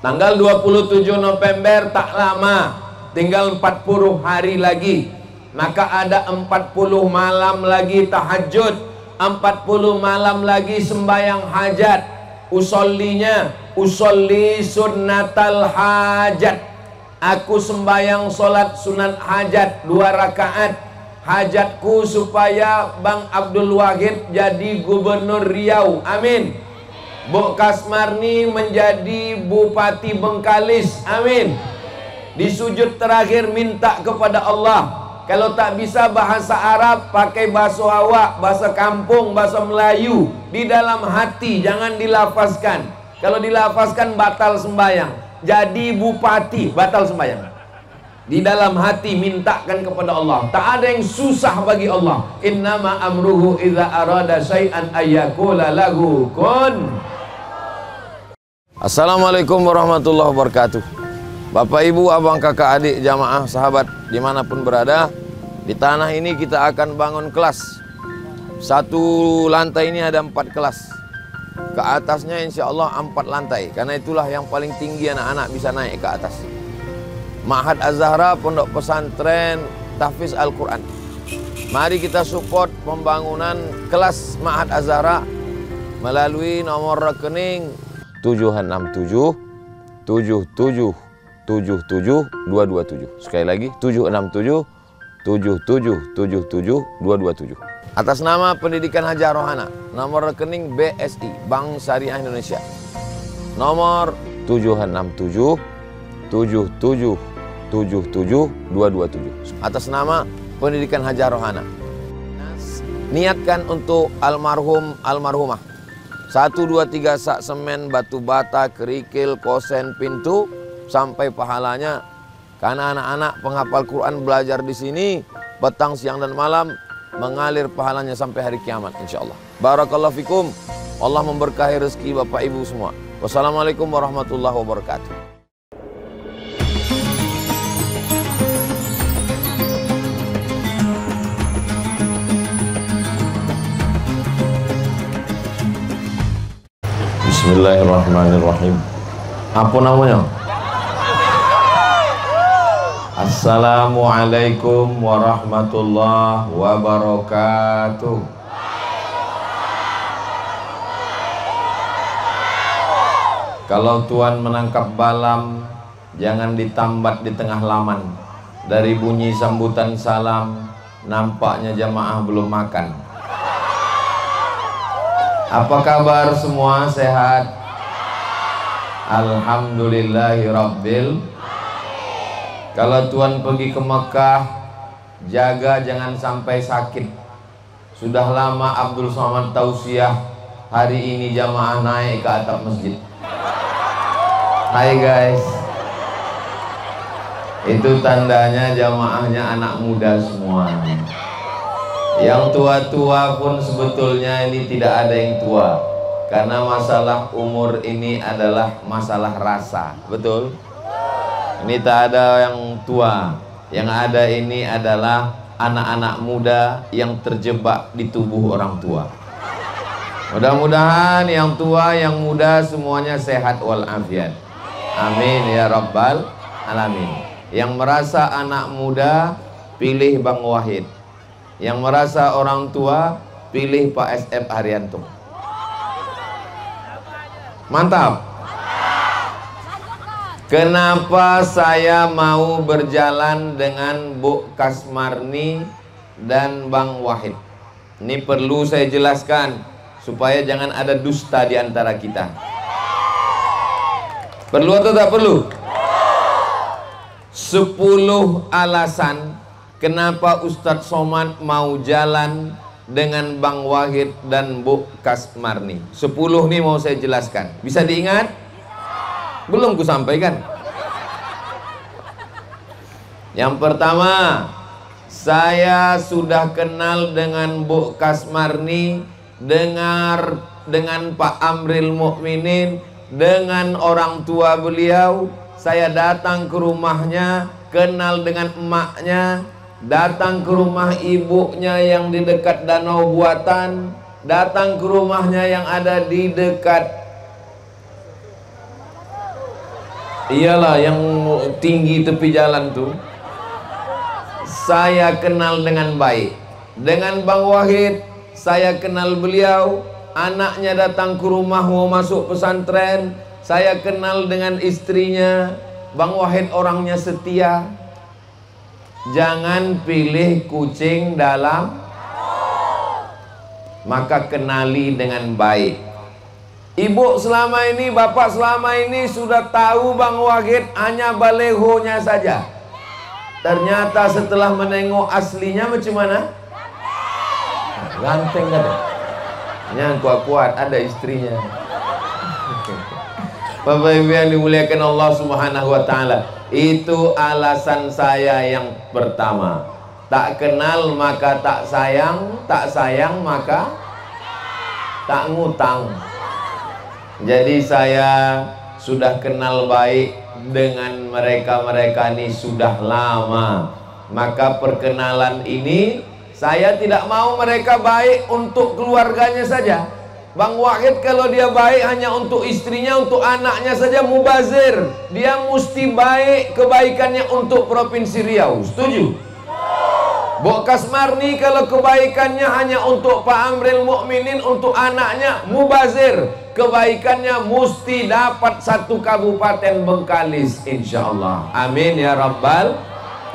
Tanggal 27 November tak lama, tinggal 40 hari lagi. Maka ada 40 malam lagi tahajud, 40 malam lagi sembahyang hajat. Usolli sunnatal hajat. Aku sembahyang solat sunat hajat 2 rakaat. Hajatku supaya Bang Abdul Wahid jadi gubernur Riau. Amin. Bu Kasmarni menjadi Bupati Bengkalis. Amin. Di sujud terakhir minta kepada Allah, kalau tak bisa bahasa Arab, pakai bahasa awak, bahasa kampung, bahasa Melayu. Di dalam hati, jangan dilafazkan. Kalau dilafazkan batal sembahyang. Jadi bupati, batal sembahyang. Di dalam hati mintakan kepada Allah. Tak ada yang susah bagi Allah. Innama amruhu idza arada syai'an ayyakula lahu kun. Assalamualaikum warahmatullahi wabarakatuh. Bapak, ibu, abang, kakak, adik, jamaah, sahabat dimanapun berada, di tanah ini kita akan bangun kelas. Satu lantai ini ada 4 kelas. Ke atasnya insya Allah 4 lantai. Karena itulah yang paling tinggi anak-anak bisa naik ke atas. Ma'had Az-Zahra, Pondok Pesantren Tahfiz Al-Quran. Mari kita support pembangunan kelas Ma'had Az-Zahra melalui nomor rekening 767 77 77 227. Sekali lagi 767 77 77 227. Atas nama Pendidikan Haja Rohana, nomor rekening BSI Bank Syariah Indonesia. Nomor 767 77 77 227. Atas nama Pendidikan Haja Rohana. Niatkan untuk almarhum almarhumah. 1 2 3 sak semen, batu bata, kerikil, kosen, pintu sampai pahalanya. Karena anak-anak penghafal Quran belajar di sini petang, siang dan malam, mengalir pahalanya sampai hari kiamat insyaallah. Barakallahu fikum. Allah memberkahi rezeki Bapak Ibu semua. Wassalamualaikum warahmatullahi wabarakatuh. Bismillahirrahmanirrahim. Apa namanya? Assalamualaikum warahmatullahi wabarakatuh. Kalau Tuan menangkap balam, jangan ditambat di tengah laman. Dari bunyi sambutan salam, nampaknya jamaah belum makan. Apa kabar semua? Sehat? Alhamdulillahirabbil. Kalau Tuan pergi ke Mekah, jaga jangan sampai sakit. Sudah lama Abdul Somad tausiah, hari ini jamaah naik ke atap masjid. Hai guys. Itu tandanya jamaahnya anak muda semua. Yang tua-tua pun sebetulnya ini tidak ada yang tua. Karena masalah umur ini adalah masalah rasa. Betul? Ini tak ada yang tua. Yang ada ini adalah anak-anak muda yang terjebak di tubuh orang tua. Mudah-mudahan yang tua, yang muda semuanya sehat walafiat. Amin ya rabbal alamin. Yang merasa anak muda, pilih Bang Wahid. Yang merasa orang tua, pilih Pak SF Haryanto. Mantap. Kenapa saya mau berjalan dengan Bu Kasmarni dan Bang Wahid? Ini perlu saya jelaskan supaya jangan ada dusta di antara kita. Perlu atau tak perlu? 10 alasan kenapa Ustadz Somad mau jalan dengan Bang Wahid dan Bu Kasmarni. 10 nih mau saya jelaskan. Bisa diingat? Belum ku sampaikan. Yang pertama, saya sudah kenal dengan Bu Kasmarni, dengan Pak Amril Mukminin, dengan orang tua beliau. Saya datang ke rumahnya, kenal dengan emaknya, datang ke rumah ibunya yang di dekat Danau Buatan, datang ke rumahnya yang ada di dekat Iyalah yang tinggi tepi jalan tuh. Saya kenal dengan baik. Dengan Bang Wahid, saya kenal beliau. Anaknya datang ke rumah mau masuk pesantren. Saya kenal dengan istrinya. Bang Wahid orangnya setia. Jangan pilih kucing dalam, maka kenali dengan baik. Ibu selama ini, bapak selama ini sudah tahu Bang Wahid hanya balehonya saja. Ternyata setelah menengok aslinya macam mana? Ganteng kan? Yang kuat-kuat ada istrinya. Bapak Ibu yang dimuliakan Allah Subhanahu wa taala, itu alasan saya yang pertama. Tak kenal maka tak sayang, tak sayang maka tak ngutang. Jadi saya sudah kenal baik dengan mereka-mereka ini sudah lama. Maka perkenalan ini saya tidak mau mereka baik untuk keluarganya saja. Bang Wahid kalau dia baik hanya untuk istrinya, untuk anaknya saja mubazir. Dia mesti baik kebaikannya untuk Provinsi Riau. Setuju? Bok Kasmarni kalau kebaikannya hanya untuk Pak Amril Mukminin, untuk anaknya mubazir. Kebaikannya mesti dapat satu kabupaten Bengkalis, insya Allah. Amin ya Rabbal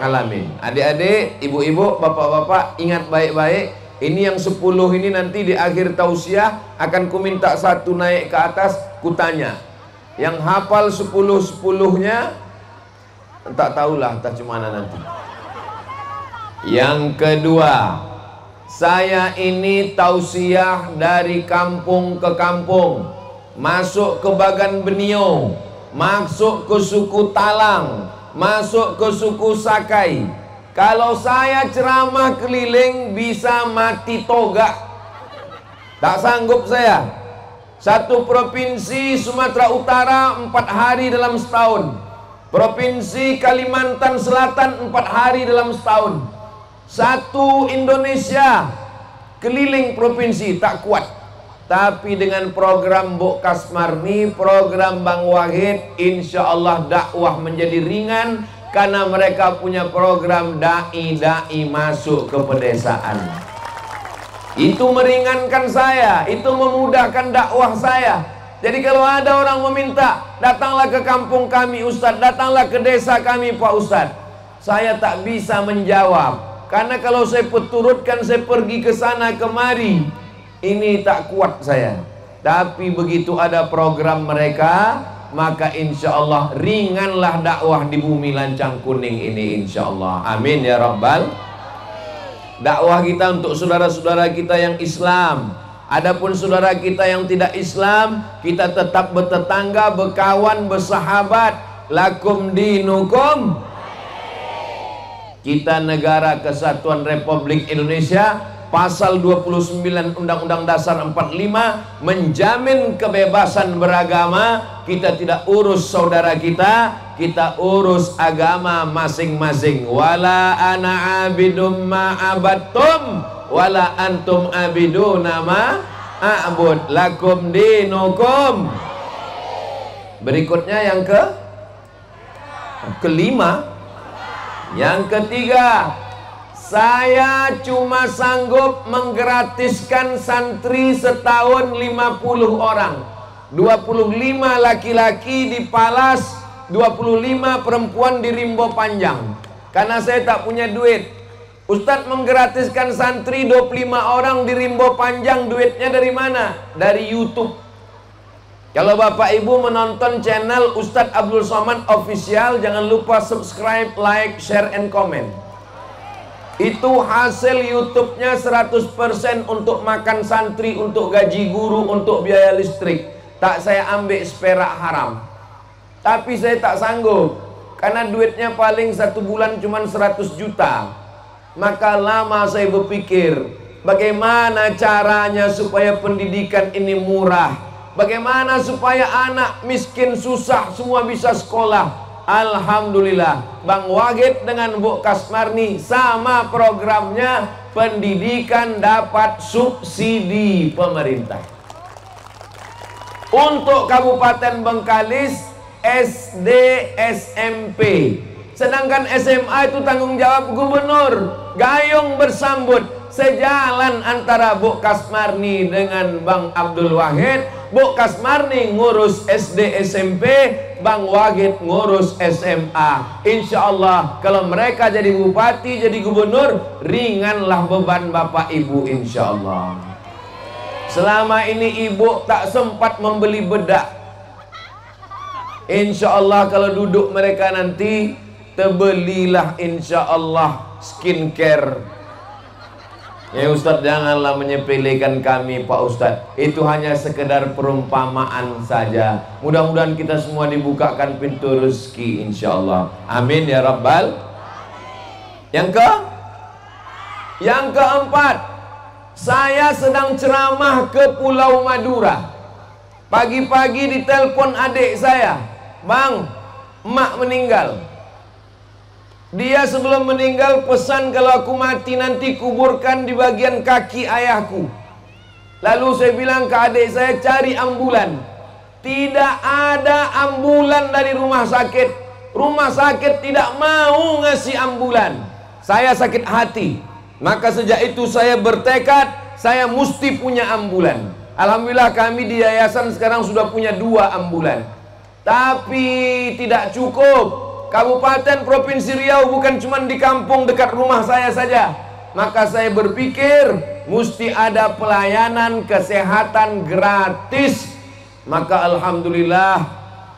Alamin. Adik-adik, ibu-ibu, bapak-bapak, ingat baik-baik. Ini yang 10 ini nanti di akhir tausiah akan ku minta satu naik ke atas, kutanya. Yang hafal 10-10-nya tak tahulah tak cemana nanti. Yang kedua, saya ini tausiah dari kampung ke kampung, masuk ke Bagan Benio, masuk ke suku Talang, masuk ke suku Sakai. Kalau saya ceramah keliling bisa mati toga. Tak sanggup saya. Satu provinsi Sumatera Utara 4 hari dalam setahun. Provinsi Kalimantan Selatan 4 hari dalam setahun. Satu Indonesia keliling provinsi tak kuat. Tapi dengan program Bok Kasmarni, program Bang Wahid, insya Allah dakwah menjadi ringan. Karena mereka punya program da'i masuk ke pedesaan. Itu meringankan saya, itu memudahkan dakwah saya. Jadi kalau ada orang meminta, datanglah ke kampung kami Ustadz, datanglah ke desa kami Pak Ustadz, saya tak bisa menjawab. Karena kalau saya peturutkan, saya pergi ke sana kemari, ini tak kuat saya. Tapi begitu ada program mereka, maka insya Allah ringanlah dakwah di bumi Lancang Kuning ini, insya Allah. Amin ya Rabbal. Dakwah kita untuk saudara-saudara kita yang Islam. Adapun saudara kita yang tidak Islam, kita tetap bertetangga, berkawan, bersahabat. Lakum dinukum. Kita negara Kesatuan Republik Indonesia, Pasal 29 Undang-Undang Dasar 45 menjamin kebebasan beragama. Kita tidak urus saudara kita, kita urus agama masing-masing. Wala ana abidum ma abattum wala antum abiduna ma a'bud lakum dinukum. Berikutnya yang kelima. Yang ketiga, saya cuma sanggup menggratiskan santri setahun 50 orang. 25 laki-laki di Palas, 25 perempuan di Rimbo Panjang. Karena saya tak punya duit. Ustadz menggratiskan santri 25 orang di Rimbo Panjang, duitnya dari mana? Dari YouTube. Kalau Bapak Ibu menonton channel Ustadz Abdul Somad Official, jangan lupa subscribe, like, share, and comment. Itu hasil YouTube-nya 100% untuk makan santri, untuk gaji guru, untuk biaya listrik. Tak saya ambil seperak haram. Tapi saya tak sanggup, karena duitnya paling satu bulan cuma 100 juta. Maka lama saya berpikir, bagaimana caranya supaya pendidikan ini murah, bagaimana supaya anak miskin susah semua bisa sekolah. Alhamdulillah, Bang Wahid dengan Bu Kasmarni sama programnya, pendidikan dapat subsidi pemerintah. Untuk Kabupaten Bengkalis SD, SMP. Sedangkan SMA itu tanggung jawab gubernur. Gayung bersambut, sejalan antara Bu Kasmarni dengan Bang Abdul Wahid. Bu Kasmarni ngurus SD SMP, Bang Wahid ngurus SMA. Insya Allah kalau mereka jadi bupati, jadi gubernur, ringanlah beban Bapak Ibu insya Allah. Selama ini ibu tak sempat membeli bedak. Insya Allah kalau duduk mereka nanti, terbelilah insya Allah skincare. Ya Ustadz, janganlah menyepelekan kami Pak Ustadz. Itu hanya sekedar perumpamaan saja. Mudah-mudahan kita semua dibukakan pintu rezeki insya Allah. Amin ya Rabbal. Yang keempat, saya sedang ceramah ke Pulau Madura. Pagi-pagi ditelepon adik saya, Bang, emak meninggal. Dia sebelum meninggal pesan kalau aku mati nanti kuburkan di bagian kaki ayahku. Lalu saya bilang ke adik saya, cari ambulan. Tidak ada ambulan dari rumah sakit. Rumah sakit tidak mau ngasih ambulan. Saya sakit hati. Maka sejak itu saya bertekad, saya mesti punya ambulan. Alhamdulillah kami di yayasan sekarang sudah punya 2 ambulan. Tapi tidak cukup. Kabupaten Provinsi Riau bukan cuma di kampung dekat rumah saya saja. Maka saya berpikir mesti ada pelayanan kesehatan gratis. Maka alhamdulillah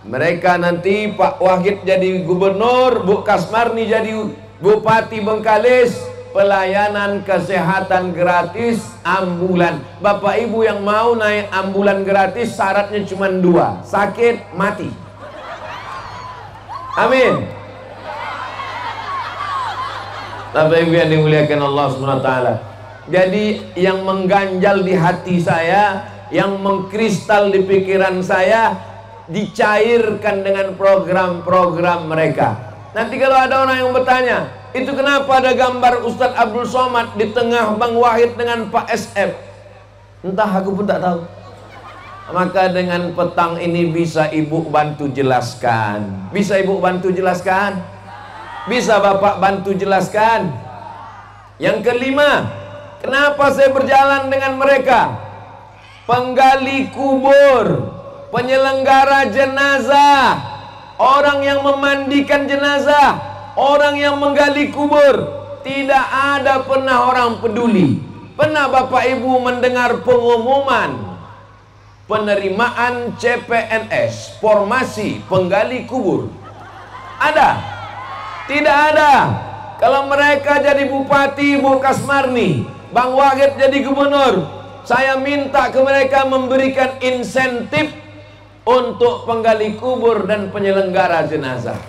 mereka nanti Pak Wahid jadi gubernur, Bu Kasmarni jadi bupati Bengkalis, pelayanan kesehatan gratis ambulan. Bapak Ibu yang mau naik ambulan gratis syaratnya cuma 2, sakit mati. Amin. Bapak Ibu yang dimuliakan Allah SWT. Jadi yang mengganjal di hati saya, yang mengkristal di pikiran saya, dicairkan dengan program-program mereka. Nanti kalau ada orang yang bertanya, itu kenapa ada gambar Ustadz Abdul Somad di tengah Bang Wahid dengan Pak SF? Entah, aku pun tak tahu. Maka dengan petang ini bisa ibu bantu jelaskan. Bisa ibu bantu jelaskan? Bisa bapak bantu jelaskan? Yang kelima, kenapa saya berjalan dengan mereka? Penggali kubur, penyelenggara jenazah, orang yang memandikan jenazah, orang yang menggali kubur, tidak ada pernah orang peduli. Pernah Bapak Ibu mendengar pengumuman penerimaan CPNS, formasi penggali kubur? Ada? Tidak ada. Kalau mereka jadi bupati, Bu Kasmarni, Bang Wahid jadi gubernur, saya minta ke mereka memberikan insentif untuk penggali kubur dan penyelenggara jenazah.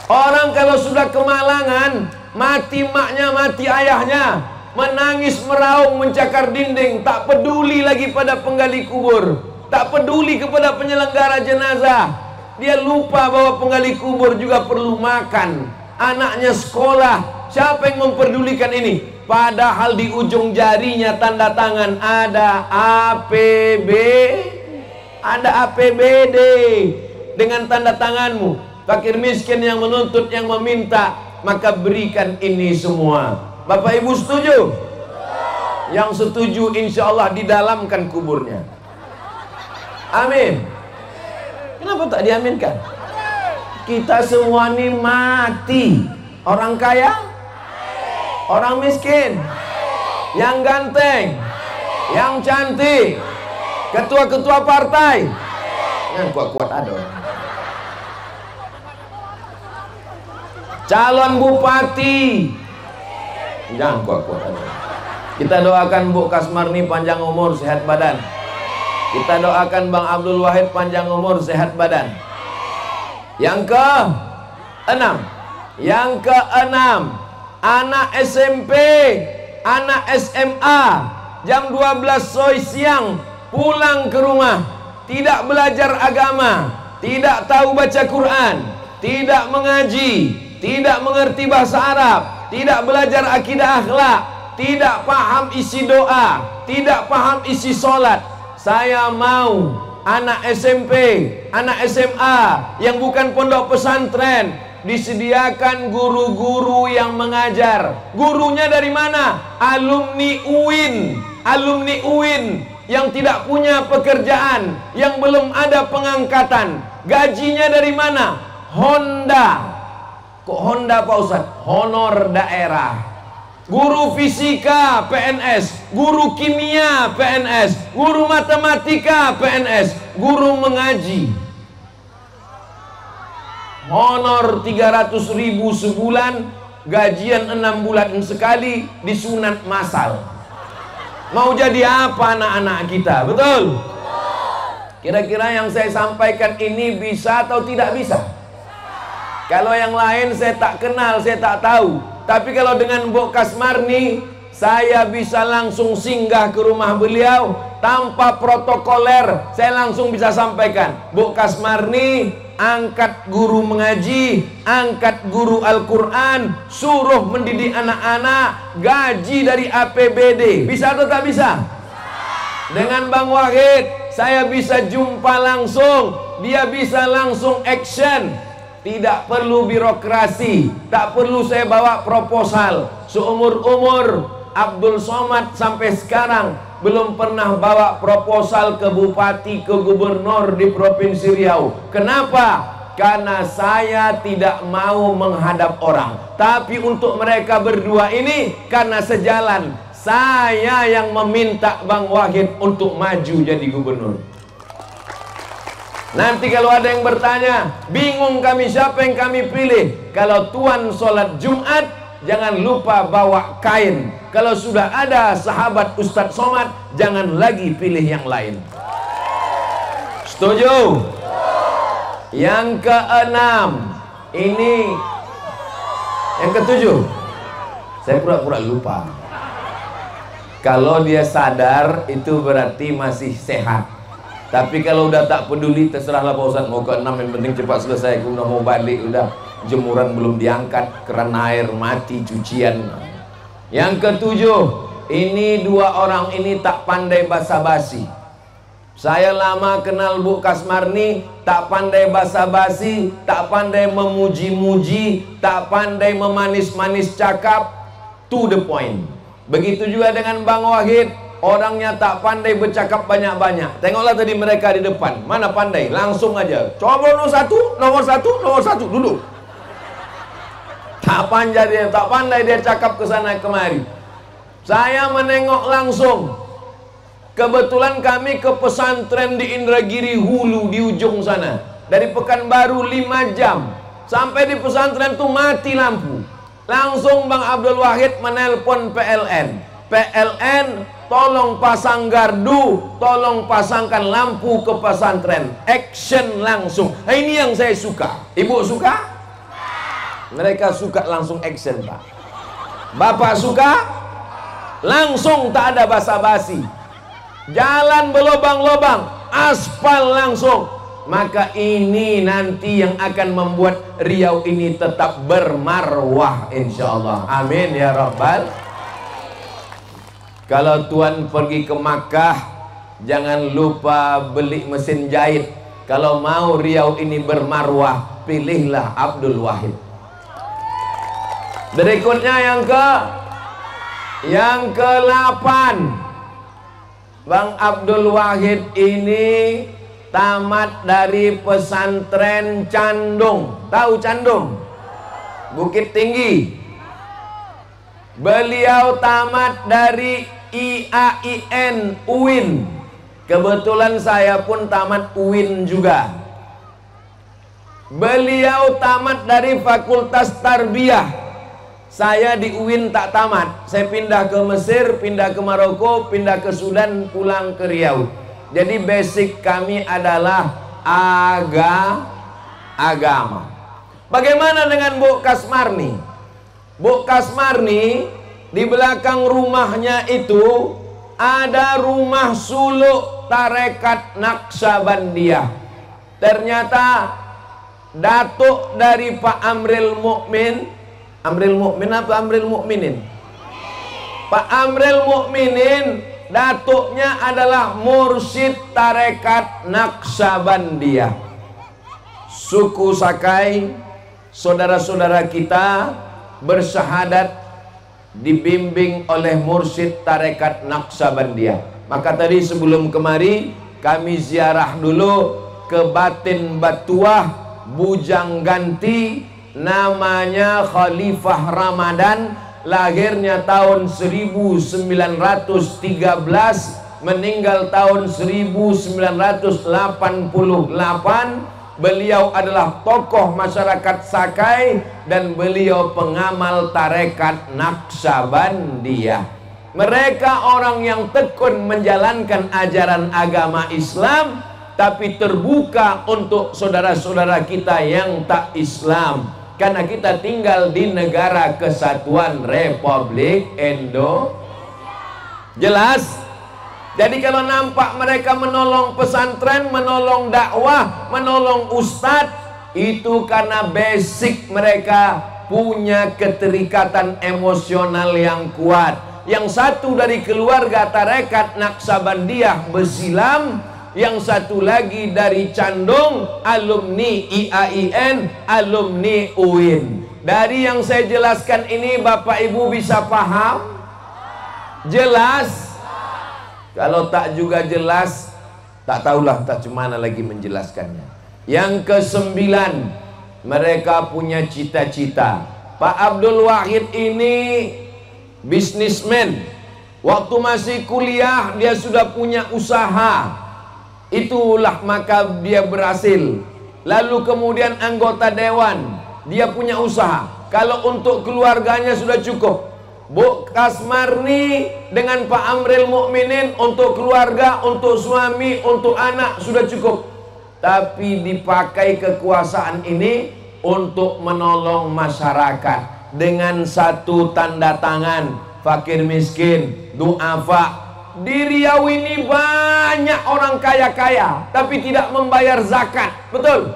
Orang kalau sudah kemalangan, mati maknya, mati ayahnya, menangis meraung mencakar dinding, tak peduli lagi pada penggali kubur, tak peduli kepada penyelenggara jenazah. Dia lupa bahwa penggali kubur juga perlu makan, anaknya sekolah. Siapa yang memperdulikan ini? Padahal di ujung jarinya tanda tangan ada APBD dengan tanda tanganmu. Fakir miskin yang menuntut, yang meminta, maka berikan ini semua. Bapak Ibu setuju? Yang setuju insya Allah didalamkan kuburnya. Amin. Kenapa tak diaminkan? Kita semua ini mati. Orang kaya, orang miskin, yang ganteng, yang cantik, ketua-ketua partai, yang kuat-kuat ada. Calon bupati, jangan kuat-kuat ada. Kita doakan Bu Kasmarni panjang umur, sehat badan. Kita doakan Bang Abdul Wahid panjang umur, sehat badan. Yang keenam, anak SMP, anak SMA, jam 12 soi siang pulang ke rumah, tidak belajar agama, tidak tahu baca Quran, tidak mengaji, tidak mengerti bahasa Arab, tidak belajar akidah akhlak, tidak paham isi doa, tidak paham isi sholat. Saya mau anak SMP, anak SMA yang bukan pondok pesantren, disediakan guru-guru yang mengajar. Gurunya dari mana? Alumni UIN. Alumni UIN yang tidak punya pekerjaan, yang belum ada pengangkatan. Gajinya dari mana? Honda. Kok Honda Pak Ustadz? Honor daerah. Guru fisika PNS, guru kimia PNS, guru matematika PNS, guru mengaji honor 300.000 sebulan, gajian 6 bulan sekali, disunat massal. Mau jadi apa anak-anak kita? Betul? Kira-kira yang saya sampaikan ini bisa atau tidak bisa? Kalau yang lain saya tak kenal, saya tak tahu. Tapi kalau dengan Mbok Kasmarni, saya bisa langsung singgah ke rumah beliau tanpa protokoler. Saya langsung bisa sampaikan, Mbok Kasmarni angkat guru mengaji, angkat guru Al-Quran, suruh mendidik anak-anak, gaji dari APBD. Bisa atau tak bisa? Dengan Bang Wahid saya bisa jumpa langsung, dia bisa langsung action. Tidak perlu birokrasi, tak perlu saya bawa proposal. Seumur-umur Abdul Somad sampai sekarang belum pernah bawa proposal ke bupati, ke gubernur di Provinsi Riau. Kenapa? Karena saya tidak mau menghadap orang. Tapi untuk mereka berdua ini, karena sejalan, saya yang meminta Bang Wahid untuk maju jadi gubernur. Nanti kalau ada yang bertanya, bingung kami siapa yang kami pilih. Kalau tuan sholat Jumat, jangan lupa bawa kain. Kalau sudah ada sahabat Ustadz Somad, jangan lagi pilih yang lain. Setuju? Yang keenam, ini yang ketujuh. Saya pura-pura lupa. Kalau dia sadar, itu berarti masih sehat. Tapi kalau udah tak peduli, terserahlah Pak Ustadz. Mau ke-6, yang penting cepat selesai. Aku udah mau balik, udah jemuran belum diangkat, keran air mati, cucian. Yang ketujuh, ini dua orang ini tak pandai basa-basi. Saya lama kenal Bu Kasmarni, tak pandai basa-basi, tak pandai memuji-muji, tak pandai memanis-manis cakap, to the point. Begitu juga dengan Bang Wahid, orangnya tak pandai bercakap banyak-banyak. Tengoklah tadi mereka di depan, mana pandai, langsung aja. Coba nomor satu, duduk. Tak pandai dia cakap ke sana kemari. Saya menengok langsung. Kebetulan kami ke pesantren di Indragiri Hulu di ujung sana. Dari Pekanbaru 5 jam. Sampai di pesantren tuh mati lampu. Langsung Bang Abdul Wahid menelpon PLN. PLN, tolong pasang gardu, tolong pasangkan lampu ke pesantren. Action langsung. Nah, ini yang saya suka. Ibu suka? Mereka suka langsung action, Pak. Bapak suka? Langsung, tak ada basa-basi. Jalan berlobang-lobang, aspal langsung. Maka ini nanti yang akan membuat Riau ini tetap bermarwah, insya Allah. Amin ya Rabbal. Kalau tuan pergi ke Makkah, jangan lupa beli mesin jahit. Kalau mau Riau ini bermarwah, pilihlah Abdul Wahid. Berikutnya yang ke-8, Bang Abdul Wahid ini tamat dari pesantren Candung. Tahu Candung? Bukit Tinggi. Beliau tamat dari IAIN UIN. Kebetulan saya pun tamat UIN juga. Beliau tamat dari Fakultas Tarbiyah. Saya di UIN tak tamat. Saya pindah ke Mesir, pindah ke Maroko, pindah ke Sudan, pulang ke Riau. Jadi basic kami adalah agama. Bagaimana dengan Bu Kasmarni? Bu Kasmarni, di belakang rumahnya itu ada rumah suluk tarekat Naqsabandiyah. Ternyata datuk dari Pak Amril Mukmin, Amril Mukmin apa Amril Mukminin? Pak Amril Mukminin datuknya adalah mursyid tarekat Naqsabandiyah. Suku Sakai, saudara-saudara kita bersyahadat dibimbing oleh mursyid tarekat Naqsabandiyah. Maka tadi sebelum kemari kami ziarah dulu ke Batin Batuah Bujang Ganti, namanya Khalifah Ramadan, lahirnya tahun 1913, meninggal tahun 1988. Beliau adalah tokoh masyarakat Sakai dan beliau pengamal tarekat Naqsabandiyah. Mereka orang yang tekun menjalankan ajaran agama Islam, tapi terbuka untuk saudara-saudara kita yang tak Islam. Karena kita tinggal di negara kesatuan Republik Indonesia. Jelas? Jadi kalau nampak mereka menolong pesantren, menolong dakwah, menolong ustadz, itu karena basic mereka punya keterikatan emosional yang kuat. Yang satu dari keluarga tarekat Naqsabandiyah Besilam, yang satu lagi dari Candung, alumni IAIN, alumni UIN. Dari yang saya jelaskan ini Bapak Ibu bisa paham? Jelas? Kalau tak juga jelas, tak tahulah tak cemana lagi menjelaskannya. Yang ke-9, mereka punya cita-cita. Pak Abdul Wahid ini bisnismen. Waktu masih kuliah dia sudah punya usaha. Itulah maka dia berhasil. Lalu kemudian anggota dewan, dia punya usaha. Kalau untuk keluarganya sudah cukup. Bu Kasmarni dengan Pak Amril Mukminin untuk keluarga, untuk suami, untuk anak sudah cukup. Tapi dipakai kekuasaan ini untuk menolong masyarakat dengan satu tanda tangan, fakir miskin, du'afa. Di Riau ini banyak orang kaya-kaya tapi tidak membayar zakat. Betul?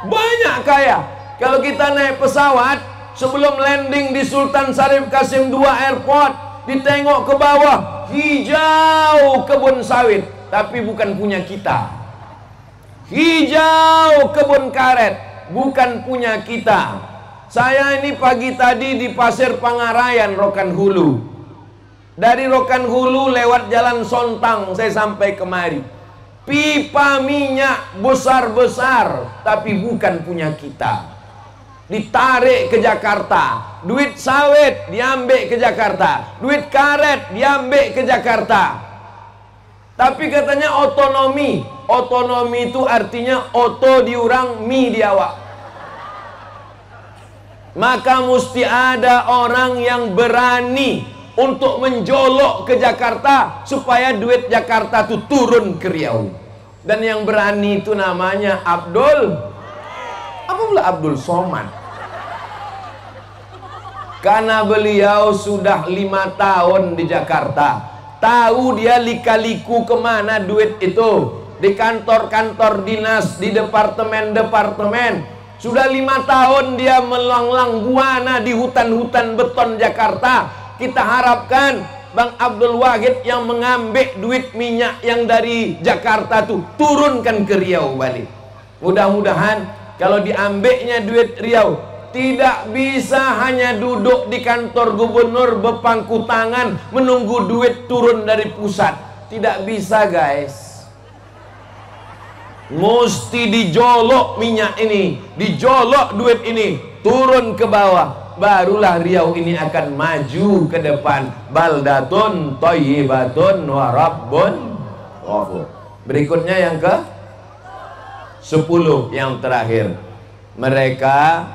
Banyak kaya. Kalau kita naik pesawat, sebelum landing di Sultan Syarif Qasim II Airport, ditengok ke bawah, hijau kebun sawit, tapi bukan punya kita. Hijau kebun karet, bukan punya kita. Saya ini pagi tadi di Pasir Pangarayan, Rokan Hulu. Dari Rokan Hulu lewat Jalan Sontang saya sampai kemari. Pipa minyak besar-besar, tapi bukan punya kita. Ditarik ke Jakarta, duit sawit diambil ke Jakarta, duit karet diambil ke Jakarta. Tapi katanya otonomi. Otonomi itu artinya oto diurang, mi diawak. Maka mesti ada orang yang berani untuk menjolok ke Jakarta supaya duit Jakarta itu turun ke Riau. Dan yang berani itu namanya Abdul. Apa pula Abdul Somad? Karena beliau sudah 5 tahun di Jakarta, tahu dia lika-liku kemana duit itu. Di kantor-kantor dinas, di departemen-departemen. Sudah 5 tahun dia melanglang buana di hutan-hutan beton Jakarta. Kita harapkan Bang Abdul Wahid yang mengambil duit minyak yang dari Jakarta tuh turunkan ke Riau balik. Mudah-mudahan kalau diambilnya duit Riau, tidak bisa hanya duduk di kantor gubernur berpangku tangan menunggu duit turun dari pusat. Tidak bisa guys. Mesti dijolok minyak ini, dijolok duit ini, turun ke bawah. Barulah Riau ini akan maju ke depan. Baldatun thayyibatun wa rabbun ghafur. Berikutnya yang ke 10, yang terakhir. Mereka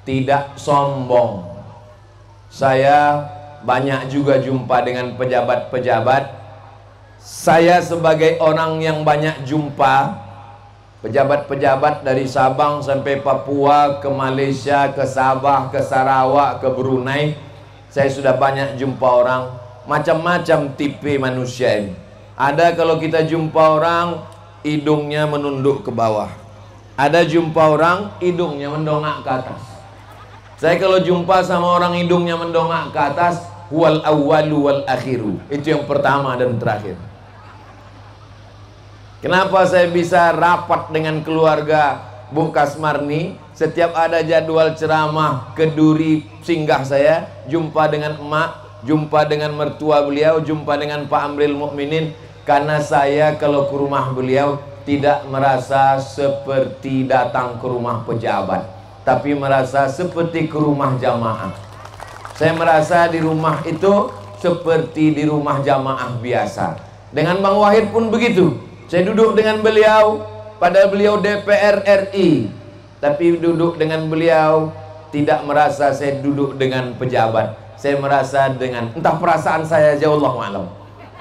tidak sombong. Saya banyak juga jumpa dengan pejabat-pejabat. Saya sebagai orang yang banyak jumpa pejabat-pejabat dari Sabang sampai Papua, ke Malaysia, ke Sabah, ke Sarawak, ke Brunei. Saya sudah banyak jumpa orang, macam-macam tipe manusia ini. Ada kalau kita jumpa orang, hidungnya menunduk ke bawah. Ada jumpa orang, hidungnya mendongak ke atas. Saya kalau jumpa sama orang hidungnya mendongak ke atas, huwal awwalu wal akhiru. Itu yang pertama dan terakhir. Kenapa saya bisa rapat dengan keluarga Bung Kasmarni? Setiap ada jadwal ceramah ke Duri singgah saya, jumpa dengan emak, jumpa dengan mertua beliau, jumpa dengan Pak Amril Mukminin. Karena saya kalau ke rumah beliau tidak merasa seperti datang ke rumah pejabat, tapi merasa seperti ke rumah jamaah. Saya merasa di rumah itu seperti di rumah jamaah biasa. Dengan Bang Wahid pun begitu. Saya duduk dengan beliau, padahal beliau DPR RI, tapi duduk dengan beliau tidak merasa saya duduk dengan pejabat. Saya merasa dengan, entah perasaan saya aja, Allah ma'lam.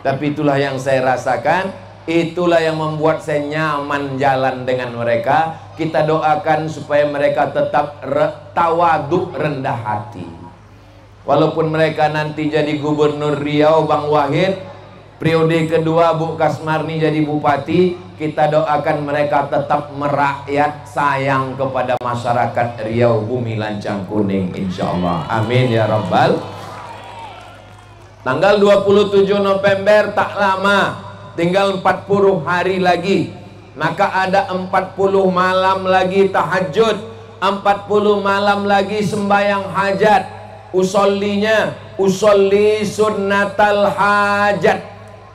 Tapi itulah yang saya rasakan, itulah yang membuat saya nyaman jalan dengan mereka. Kita doakan supaya mereka tetap tawaduk, rendah hati. Walaupun mereka nanti jadi gubernur Riau, Bang Wahid, periode kedua Bu Kasmarni jadi bupati, kita doakan mereka tetap merakyat, sayang kepada masyarakat Riau, bumi lancang kuning, insya Allah. Amin ya Rabbal. Tanggal 27 November tak lama, tinggal 40 hari lagi. Maka ada 40 malam lagi tahajud, 40 malam lagi sembahyang hajat. Usollinya, usolli sunnatal hajat.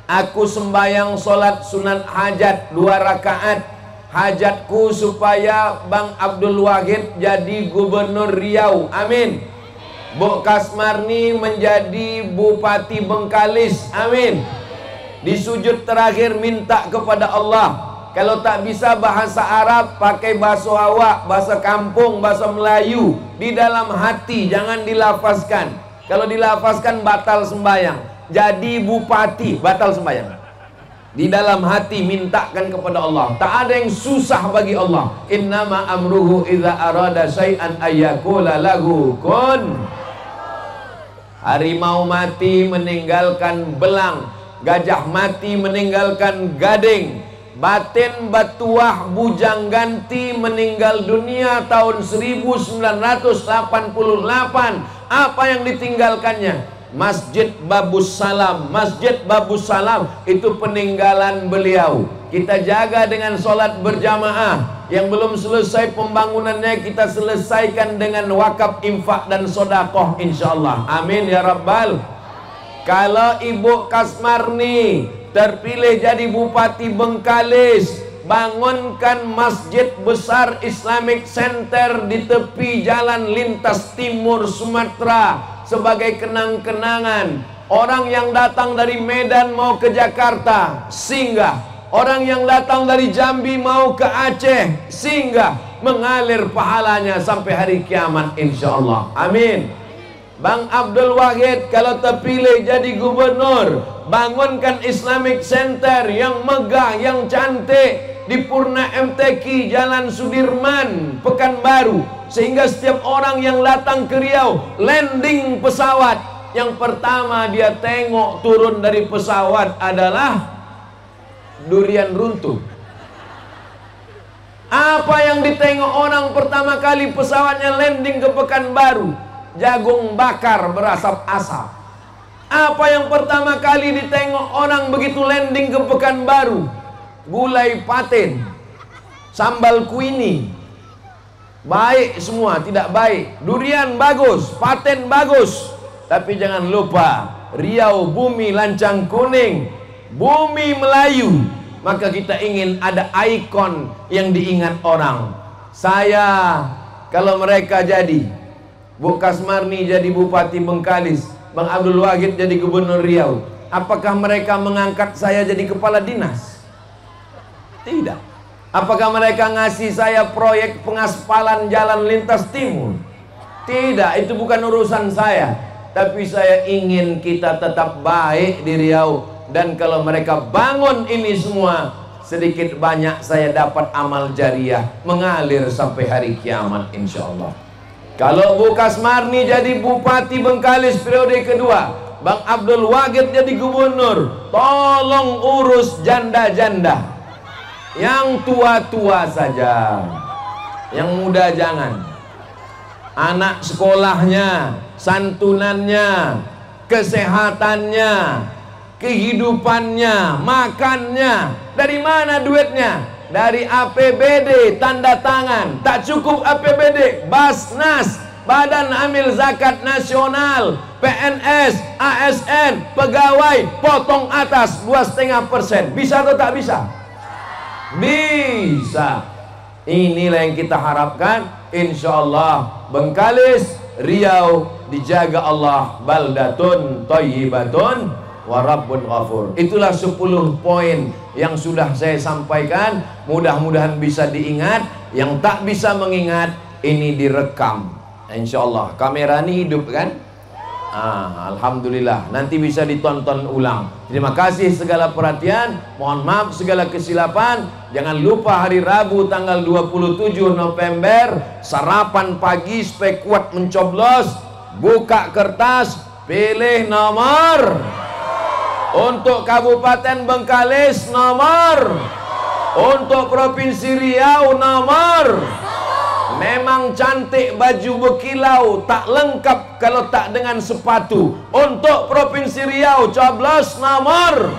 Aku sembahyang solat sunat hajat 2 rakaat. Hajatku supaya Bang Abdul Wahid jadi gubernur Riau. Amin. Bu Kasmarni menjadi bupati Bengkalis. Amin. Di sujud terakhir minta kepada Allah, kalau tak bisa bahasa Arab, pakai bahasa awak, bahasa kampung, bahasa Melayu. Di dalam hati, jangan dilafazkan. Kalau dilafazkan batal sembahyang. Jadi bupati, batal sembahyang. Di dalam hati mintakan kepada Allah. Tak ada yang susah bagi Allah. Innama amruhu idza arada syai'an ayyakula lahu kun. Harimau mati meninggalkan belang, gajah mati meninggalkan gading, Batin Batuah Bujang Ganti meninggal dunia tahun 1988. Apa yang ditinggalkannya? Masjid Babus Salam. Masjid Babus Salam itu peninggalan beliau. Kita jaga dengan sholat berjamaah. Yang belum selesai pembangunannya kita selesaikan dengan wakaf, infak dan sodakoh, insyaallah. Amin ya Rabbal. Kalau Ibu Kasmarni terpilih jadi Bupati Bengkalis, bangunkan masjid besar Islamic Center di tepi jalan lintas timur Sumatera sebagai kenang-kenangan. Orang yang datang dari Medan mau ke Jakarta singgah, orang yang datang dari Jambi mau ke Aceh singgah, mengalir pahalanya sampai hari kiamat, insyaallah. Amin. Bang Abdul Wahid kalau terpilih jadi gubernur, bangunkan Islamic Center yang megah, yang cantik di Purna MTQ, Jalan Sudirman, Pekanbaru, sehingga setiap orang yang datang ke Riau landing pesawat, yang pertama dia tengok turun dari pesawat adalah durian runtuh. Apa yang ditengok orang pertama kali pesawatnya landing ke Pekanbaru? Jagung bakar berasap-asap. Apa yang pertama kali ditengok orang begitu landing ke Pekanbaru? Gulai patin, sambal kuini. Baik semua, tidak baik. Durian bagus, patin bagus. Tapi jangan lupa, Riau bumi lancang kuning, bumi Melayu. Maka kita ingin ada ikon yang diingat orang. Saya, kalau mereka jadi Bu Kasmarni jadi Bupati Bengkalis, Bang Abdul Wahid jadi Gubernur Riau, apakah mereka mengangkat saya jadi Kepala Dinas? Tidak. Apakah mereka ngasih saya proyek pengaspalan jalan lintas timur? Tidak, itu bukan urusan saya. Tapi saya ingin kita tetap baik di Riau. Dan kalau mereka bangun ini semua, sedikit banyak saya dapat amal jariah mengalir sampai hari kiamat, insyaallah. Kalau Bu Kasmarni jadi Bupati Bengkalis periode kedua, Bang Abdul Wahid jadi gubernur, tolong urus janda-janda. Yang tua-tua saja, yang muda jangan. Anak sekolahnya, santunannya, kesehatannya, kehidupannya, makannya. Dari mana duitnya? Dari APBD, tanda tangan. Tak cukup APBD, Basnas, Badan Amil Zakat Nasional, PNS, ASN, pegawai, potong atas 2,5%. Bisa atau tak bisa? Bisa. Inilah yang kita harapkan. Insya Allah Bengkalis, Riau dijaga Allah, baldatun thayyibatun wa rabbun ghafur. Itulah 10 poin yang sudah saya sampaikan. Mudah-mudahan bisa diingat. Yang tak bisa mengingat, ini direkam. Insya Allah kamera ini hidup kan? Alhamdulillah, nanti bisa ditonton ulang. Terima kasih segala perhatian. Mohon maaf segala kesilapan. Jangan lupa hari Rabu tanggal 27 November sarapan pagi supaya kuat mencoblos. Buka kertas, pilih nomor. Untuk Kabupaten Bengkalis nomor. Untuk Provinsi Riau nomor. Memang cantik baju berkilau, tak lengkap kalau tak dengan sepatu. Untuk Provinsi Riau coblos nomor.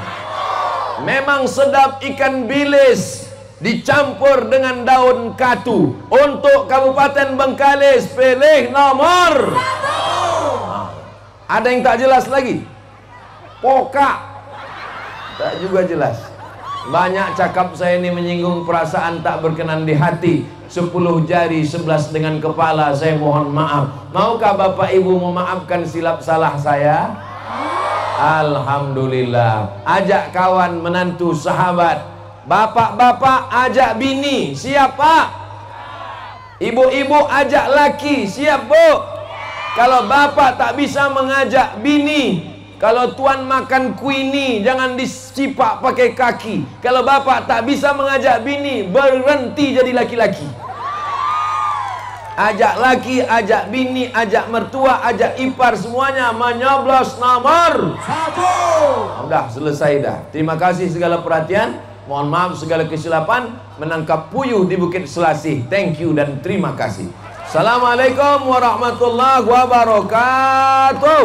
Memang sedap ikan bilis dicampur dengan daun katu. Untuk Kabupaten Bengkalis pilih nomor. Ada yang tak jelas lagi? Pokak tak juga jelas. Banyak cakap saya ini menyinggung perasaan tak berkenan di hati. 10 jari 11 dengan kepala, saya mohon maaf. Maukah Bapak Ibu memaafkan silap salah saya? Alhamdulillah. Ajak kawan, menantu, sahabat. Bapak-bapak ajak bini, siap Pak? Ibu-ibu ajak laki, siap Bu? Kalau bapak tak bisa mengajak bini, kalau tuan makan kuini, jangan dicipak pakai kaki. Kalau bapak tak bisa mengajak bini, berhenti jadi laki-laki. Ajak laki, ajak bini, ajak mertua, ajak ipar, semuanya menyoblos nomor 1. Udah selesai dah. Terima kasih segala perhatian. Mohon maaf segala kesilapan. Menangkap puyuh di Bukit Selasih. Thank you dan terima kasih. Assalamualaikum warahmatullahi wabarakatuh.